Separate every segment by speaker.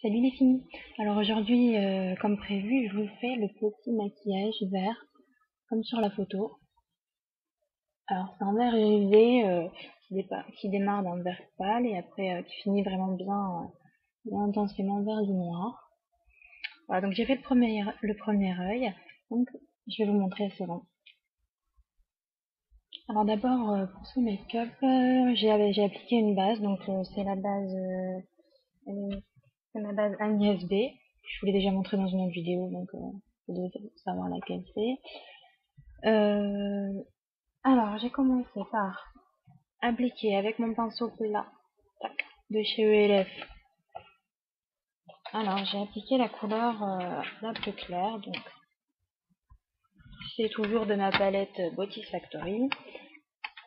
Speaker 1: Salut les filles. Alors aujourd'hui, comme prévu, je vous fais le petit maquillage vert, comme sur la photo. Alors c'est un vert irisé qui démarre d'un vert pâle et après qui finit vraiment bien intensément vers du noir. Voilà, donc j'ai fait le premier œil. Donc je vais vous montrer la seconde. Alors d'abord pour ce make-up, j'ai appliqué une base, donc c'est la base c'est ma base Agnès B. Je vous l'ai déjà montré dans une autre vidéo, donc vous devez savoir laquelle c'est. Alors, j'ai commencé par appliquer avec mon pinceau plat de chez ELF. Alors, j'ai appliqué la couleur la plus claire, donc c'est toujours de ma palette Body Factory.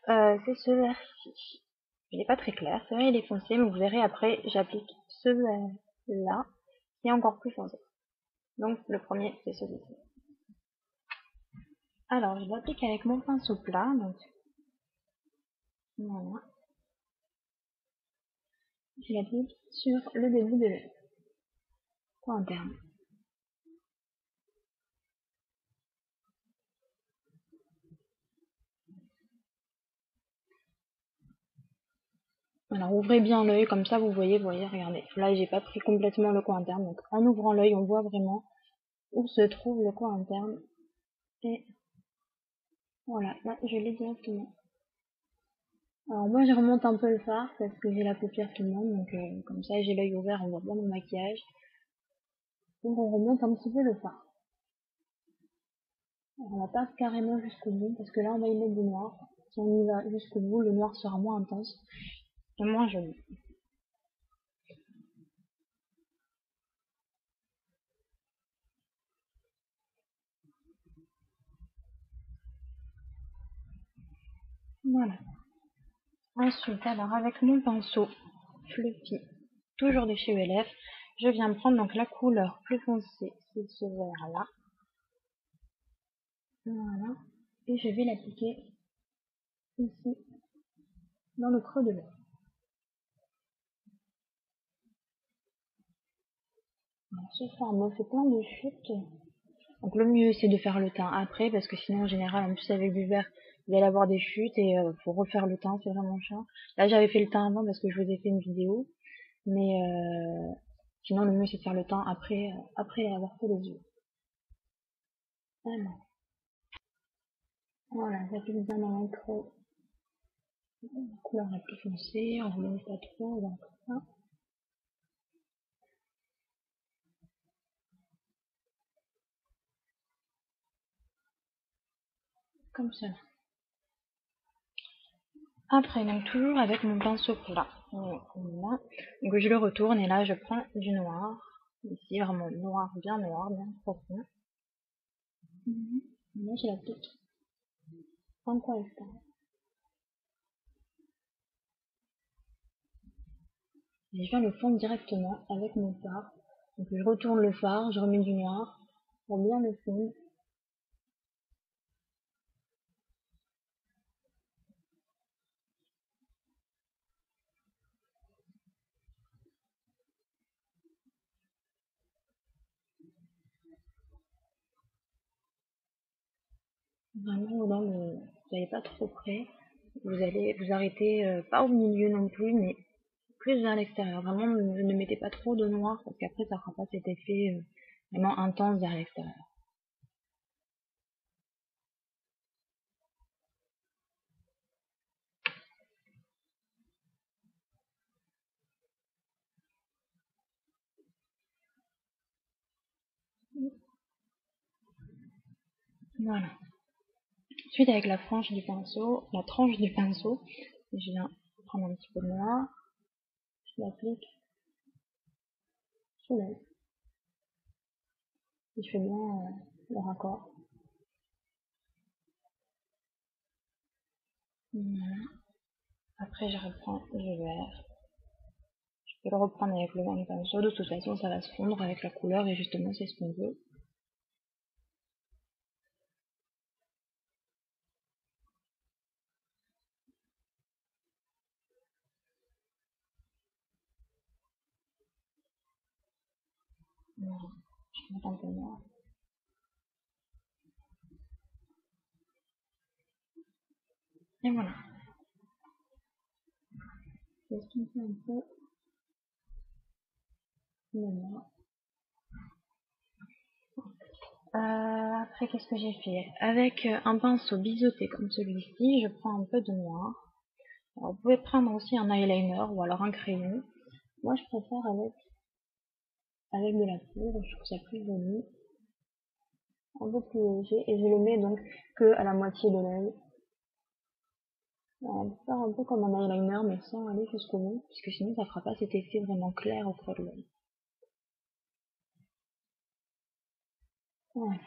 Speaker 1: C'est ce vert-ci. Il n'est pas très clair, c'est vrai, il est foncé, mais vous verrez après, j'applique ce vert-là, qui est encore plus foncé. Donc, le premier, c'est celui-ci. Alors, je l'applique avec mon pinceau plat, donc voilà. Je l'applique sur le début de l'œil, point interne. Alors, ouvrez bien l'œil, comme ça vous voyez, regardez. Là, j'ai pas pris complètement le coin interne, donc en ouvrant l'œil, on voit vraiment où se trouve le coin interne. Et voilà, là, je l'ai directement. Alors moi, je remonte un peu le fard, parce que j'ai la paupière tout le monde, donc comme ça, j'ai l'œil ouvert, on voit bien mon maquillage. Donc on remonte un petit peu le fard. Alors, on va pas carrément jusqu'au bout, parce que là, on va y mettre du noir. Si on y va jusqu'au bout, le noir sera moins intense et moins joli. Voilà. Ensuite, alors avec mon pinceau Fluffy, toujours de chez ELF, je viens prendre donc la couleur plus foncée, c'est ce vert là. Voilà. Et je vais l'appliquer ici, dans le creux de l'œil. Ce fard me fait plein de chutes. Donc le mieux c'est de faire le teint après, parce que sinon en général, en plus avec du vert, vous allez avoir des chutes et faut refaire le teint, c'est vraiment chiant. Là j'avais fait le teint avant parce que je vous ai fait une vidéo, mais sinon le mieux c'est de faire le teint après avoir fait les yeux. Voilà, j'applique bien dans le creux. La couleur la plus foncée, on ne pas trop, donc ça. Comme cela. Après, donc toujours avec mon pinceau plat. Voilà. Donc je le retourne et là je prends du noir. Ici, vraiment noir, bien profond. Et là je l'applique un peu à l'extérieur. Et je viens le fondre directement avec mon fard. Donc je retourne le fard, je remets du noir pour bien le fondre. Vraiment, là, vous n'allez pas trop près. Vous allez vous arrêter, pas au milieu non plus, mais plus vers l'extérieur. Vraiment, ne mettez pas trop de noir, parce qu'après, ça fera pas cet effet vraiment intense vers l'extérieur. Voilà. Ensuite, avec la tranche du pinceau, je viens prendre un petit peu de noir, je l'applique sous l'œil. Et je fais bien le raccord. Voilà. Après, je reprends le vert. Je peux le reprendre avec le même pinceau. De toute façon, ça va se fondre avec la couleur et justement, c'est ce qu'on veut. Voilà. Je vais mettre un peu noir. Et voilà. Je vais estomper un peu le noir. Après, qu'est-ce que j'ai fait? Avec un pinceau biseauté comme celui-ci, je prends un peu de noir. Alors, vous pouvez prendre aussi un eyeliner ou alors un crayon. Moi, je préfère avec de la poudre, je trouve ça plus joli, un peu plus léger, et je le mets donc que à la moitié de l'œil. On peut faire un peu comme un eyeliner, mais sans aller jusqu'au bout, puisque sinon ça fera pas cet effet vraiment clair au creux de l'œil. Voilà.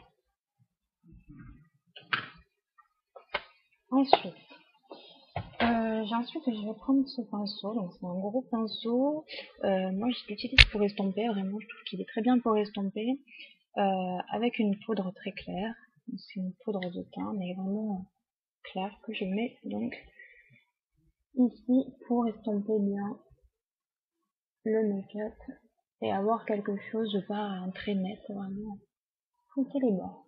Speaker 1: Ensuite, je vais prendre ce pinceau, donc c'est un gros pinceau. Moi, je l'utilise pour estomper, vraiment, je trouve qu'il est très bien pour estomper, avec une poudre très claire. C'est une poudre de teint, mais vraiment claire, que je mets donc ici pour estomper bien le make-up et avoir quelque chose de pas un trait net, vraiment fouetter les bords.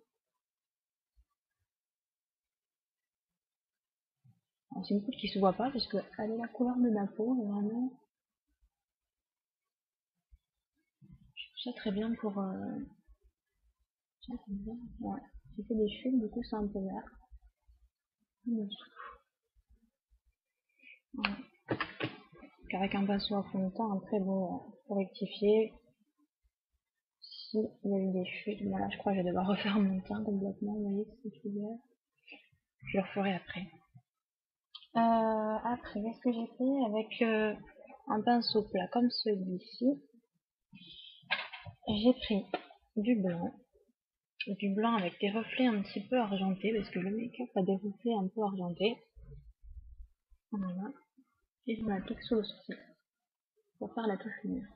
Speaker 1: C'est une poudre qui se voit pas parce qu'elle est la couleur de ma peau, et vraiment je trouve ça très bien pour tiens, c'est bien. Ouais. J'ai fait des chutes, du coup c'est un peu vert. Ouais. Avec un pinceau à fond de teint, après bon, pour rectifier, si il y a eu des chutes, bon là je crois que je vais devoir refaire mon teint complètement, vous voyez c'est tout vert. Je le referai après. Après, qu'est-ce que j'ai fait avec un pinceau plat comme celui-ci? J'ai pris du blanc avec des reflets un petit peu argentés, parce que le make-up a des reflets un peu argentés. Voilà. Et je m'applique sous le sourcil pour faire la touche lumière.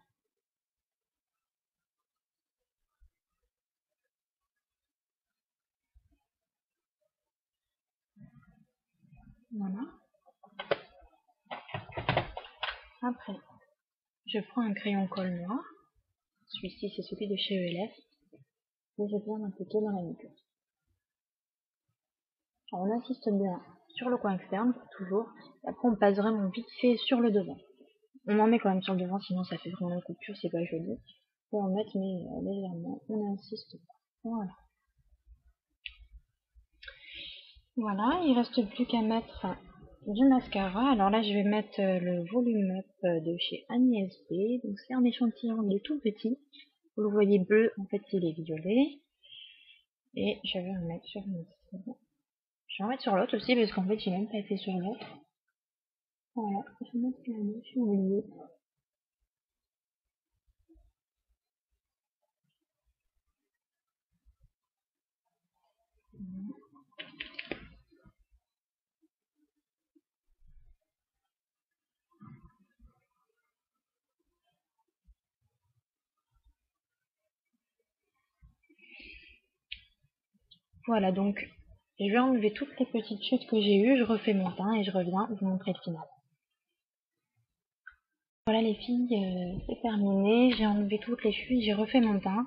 Speaker 1: Voilà. Après, je prends un crayon colle noir. Celui-ci, c'est celui de chez ELF. Et je viens m'appliquer dans la nuque. Alors, on insiste bien sur le coin externe, toujours. Et après, on passe vraiment vite fait sur le devant. On en met quand même sur le devant, sinon ça fait vraiment une coupure, c'est pas joli. Faut en mettre, mais légèrement. On insiste pas. Voilà. Voilà, il reste plus qu'à mettre du mascara. Alors là, je vais mettre le Volume Up de chez Agnès B. Donc c'est un échantillon, il est tout petit. Vous le voyez bleu, en fait il est violet. Et je vais en mettre sur une cible. Je vais en mettre sur l'autre aussi, parce qu'en fait j'ai même pas été sur l'autre. Voilà, je vais mettre là, j'ai oublié. Voilà, donc je vais enlever toutes les petites chutes que j'ai eues, je refais mon teint et je reviens vous montrer le final. Voilà les filles, c'est terminé, j'ai enlevé toutes les chutes, j'ai refait mon teint.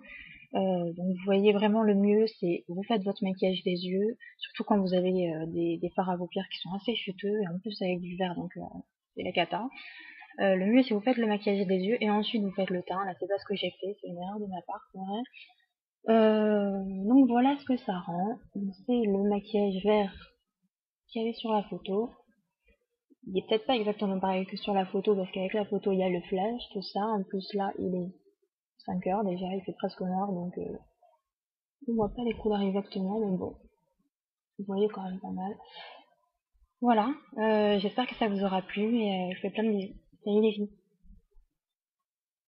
Speaker 1: Donc vous voyez vraiment le mieux, c'est vous faites votre maquillage des yeux, surtout quand vous avez des fards à paupières qui sont assez chuteux, et en plus avec du vert, donc c'est la cata. Le mieux c'est vous faites le maquillage des yeux et ensuite vous faites le teint. Là c'est pas ce que j'ai fait, c'est une erreur de ma part, c'est vrai. Donc voilà ce que ça rend. C'est le maquillage vert qu'il y avait sur la photo. Il est peut-être pas exactement pareil que sur la photo parce qu'avec la photo il y a le flash, tout ça. En plus là il est 5 heures déjà, il fait presque noir donc on voit pas les couleurs exactement mais bon, vous voyez quand même pas mal. Voilà, j'espère que ça vous aura plu et je vous fais plein de bisous. Salut les filles.